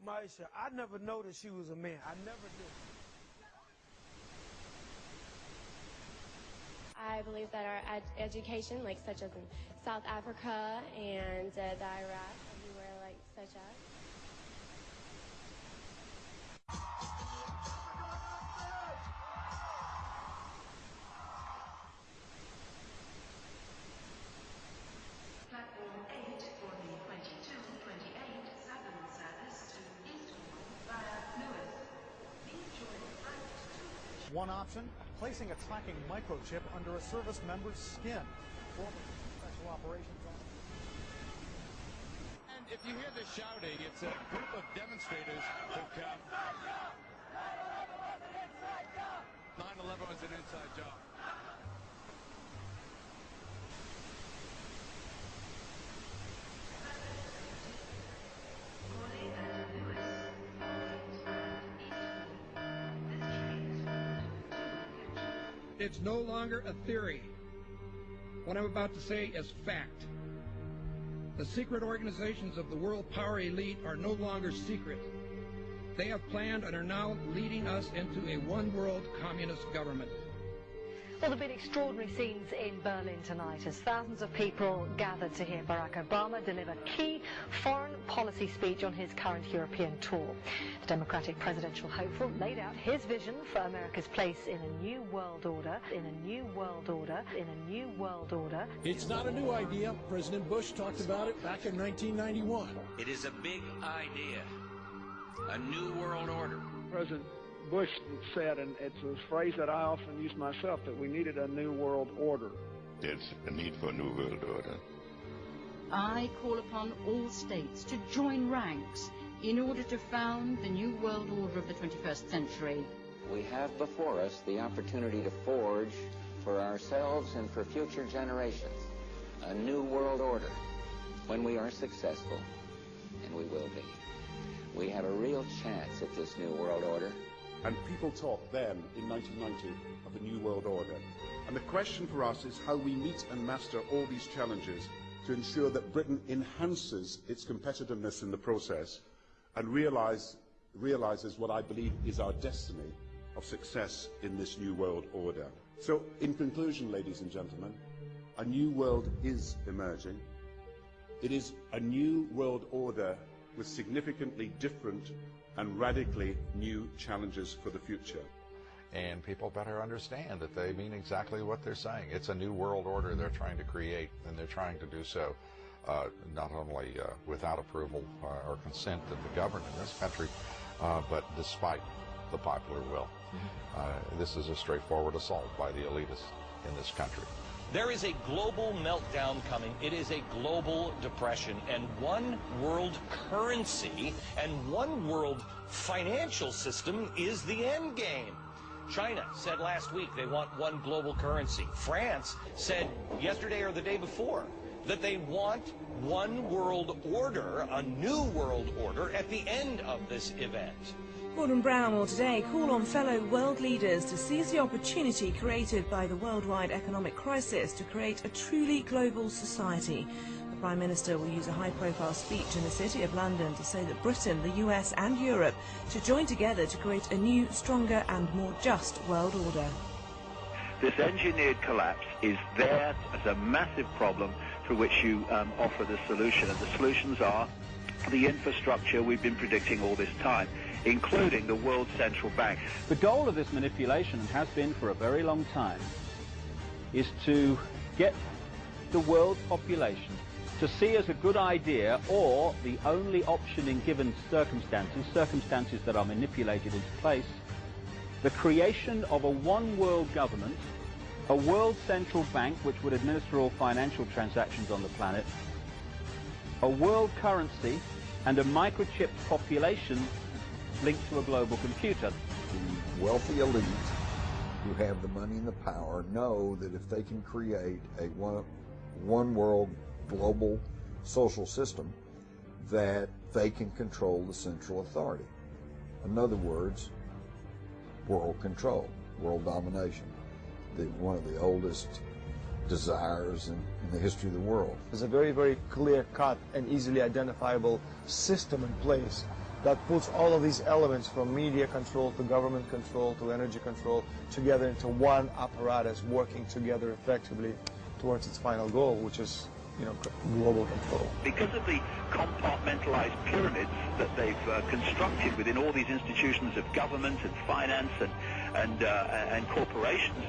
Maisha, I never noticed she was a man. I never did. I believe that our education, like such as in South Africa and the Iraq, everywhere like such as. Platform 8 for the 2228 Southern service to Eastbourne via Lewis. Please join flight 2. One option, placing a tracking microchip under a service member's skin. Special operations on. And if you hear the shouting, it's a group of demonstrators who come. 9/11 was an inside job. It's no longer a theory. What I'm about to say is fact. The secret organizations of the world power elite are no longer secret. They have planned and are now leading us into a one-world communist government. Well, there have been extraordinary scenes in Berlin tonight as thousands of people gathered to hear Barack Obama deliver key foreign policy speech on his current European tour. The Democratic presidential hopeful laid out his vision for America's place in a new world order, in a new world order, in a new world order. It's not a new idea. President Bush talked about it back in 1991. It is a big idea, a new world order. President Bush said, and it's a phrase that I often use myself, that we needed a new world order. There's a need for a new world order. I call upon all states to join ranks in order to found the new world order of the 21st century. We have before us the opportunity to forge for ourselves and for future generations a new world order. When we are successful, and we will be, we have a real chance at this new world order. And people talked then, in 1990, of a new world order. And the question for us is how we meet and master all these challenges to ensure that Britain enhances its competitiveness in the process and realizes what I believe is our destiny of success in this new world order. So, in conclusion, ladies and gentlemen, a new world is emerging. It is a new world order with significantly different and radically new challenges for the future. And people better understand that they mean exactly what they're saying. It's a new world order they're trying to create, and they're trying to do so not only without approval or consent of the governed in this country, but despite the popular will. This is a straightforward assault by the elitists in this country. There is a global meltdown coming. It is a global depression, and one world currency and one world financial system is the end game. China said last week they want one global currency. France said yesterday or the day before that they want one world order, a new world order, at the end of this event. Gordon Brown will today call on fellow world leaders to seize the opportunity created by the worldwide economic crisis to create a truly global society. The Prime Minister will use a high-profile speech in the City of London to say that Britain, the US and Europe should join together to create a new, stronger and more just world order. This engineered collapse is there as a massive problem for which you offer the solution, and the solutions are the infrastructure we've been predicting all this time, including the World Central Bank. The goal of this manipulation, and has been for a very long time, is to get the world population to see as a good idea, or the only option in given circumstances that are manipulated into place, the creation of a one-world government, a world central bank which would administer all financial transactions on the planet, a world currency, and a microchipped population linked to a global computer. The wealthy elite who have the money and the power know that if they can create a one world global social system, that they can control the central authority. In other words, world control, world domination, one of the oldest desires in the history of the world. There's a very, very clear-cut and easily identifiable system in place that puts all of these elements from media control to government control to energy control together into one apparatus working together effectively towards its final goal, which is, you know, global control. Because of the compartmentalized pyramids that they've constructed within all these institutions of government and finance and corporations,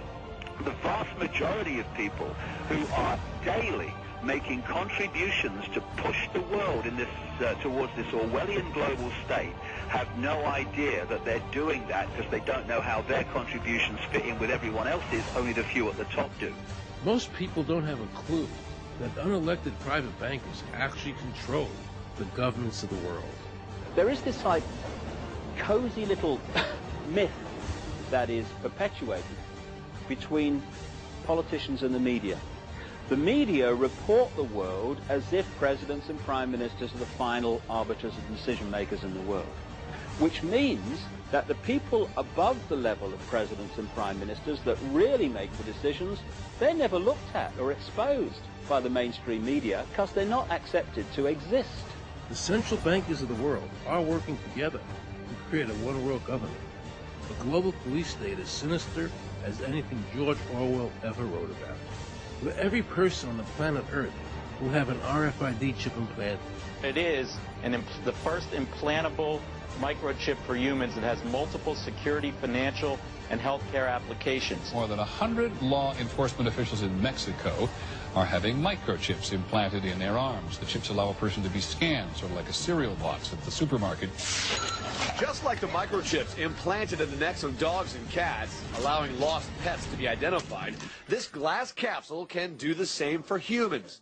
the vast majority of people who are daily making contributions to push the world in this towards this Orwellian global state have no idea that they're doing that because they don't know how their contributions fit in with everyone else's. Only the few at the top do. Most people don't have a clue that unelected private bankers actually control the governments of the world. There is this like cozy little myth that is perpetuated between politicians and the media. The media report the world as if presidents and prime ministers are the final arbiters and decision makers in the world, which means that the people above the level of presidents and prime ministers that really make the decisions, they're never looked at or exposed by the mainstream media because they're not accepted to exist. The central bankers of the world are working together to create a one-world government. A global police state as sinister as anything George Orwell ever wrote about. Where every person on the planet Earth will have an RFID chip implanted. It is the first implantable microchip for humans that has multiple security, financial, and healthcare applications. More than 100 law enforcement officials in Mexico are having microchips implanted in their arms. The chips allow a person to be scanned, sort of like a cereal box at the supermarket. Just like the microchips implanted in the necks of dogs and cats, allowing lost pets to be identified, this glass capsule can do the same for humans.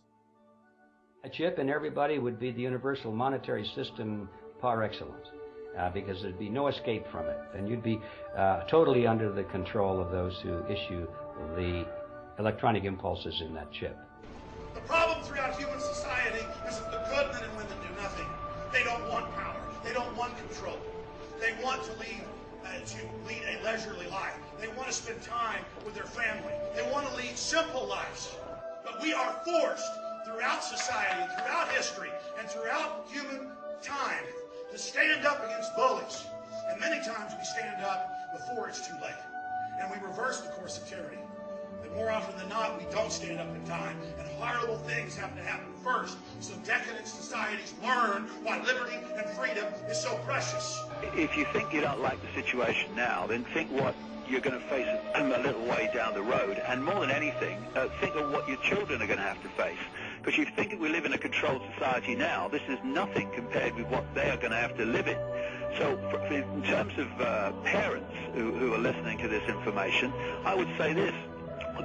A chip in everybody would be the universal monetary system par excellence, because there'd be no escape from it, and you'd be totally under the control of those who issue the electronic impulses in that chip. The problem throughout human society is that the good men and women do nothing. They don't want power. They don't want control. They want to lead a leisurely life. They want to spend time with their family. They want to lead simple lives. But we are forced throughout society, throughout history, and throughout human time to stand up against bullies. And many times we stand up before it's too late. And we reverse the course of tyranny. And more often than not, we don't stand up in time, and horrible things have to happen first, so decadent societies learn why liberty and freedom is so precious. If you think you don't like the situation now, then think what you're going to face a little way down the road, and more than anything, think of what your children are going to have to face. Because you think we live in a controlled society now, this is nothing compared with what they are going to have to live in. So in terms of parents who are listening to this information, I would say this.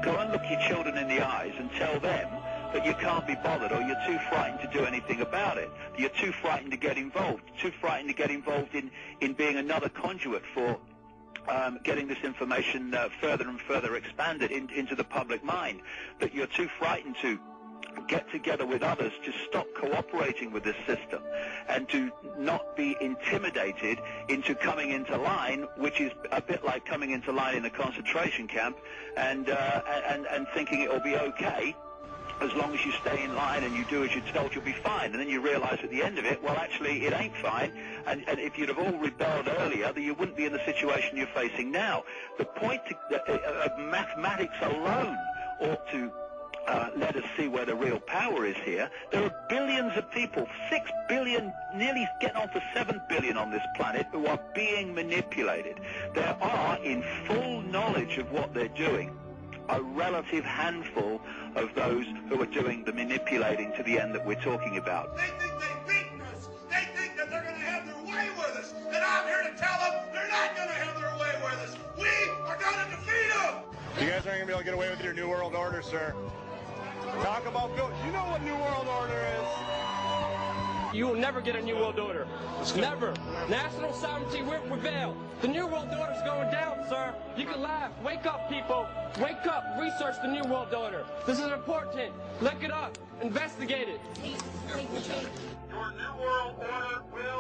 Go and look your children in the eyes and tell them that you can't be bothered, or you're too frightened to do anything about it. You're too frightened to get involved, too frightened to get involved in being another conduit for getting this information further and further expanded into the public mind. That you're too frightened to get together with others to stop cooperating with this system and to not be intimidated into coming into line, which is a bit like coming into line in a concentration camp and thinking it will be okay as long as you stay in line and you do as you're told, you'll be fine. And then you realize at the end of it, well, actually, it ain't fine. And if you'd have all rebelled earlier, then you wouldn't be in the situation you're facing now. The point of mathematics alone ought to let us see where the real power is here. There are billions of people, 6 billion, nearly getting on for 7 billion on this planet, who are being manipulated. There are, in full knowledge of what they're doing, a relative handful of those who are doing the manipulating to the end that we're talking about. They think they've beaten us. They think that they're going to have their way with us. And I'm here to tell them they're not going to have their way with us. We are going to defeat them. You guys aren't going to be able to get away with your New World Order, sir. Talk about Bill. You know what New World Order is. You will never get a New World Order. Never. National sovereignty will prevail. The New World Order is going down, sir. You can laugh. Wake up, people. Wake up. Research the New World Order. This is important. Look it up. Investigate it. Your New World Order will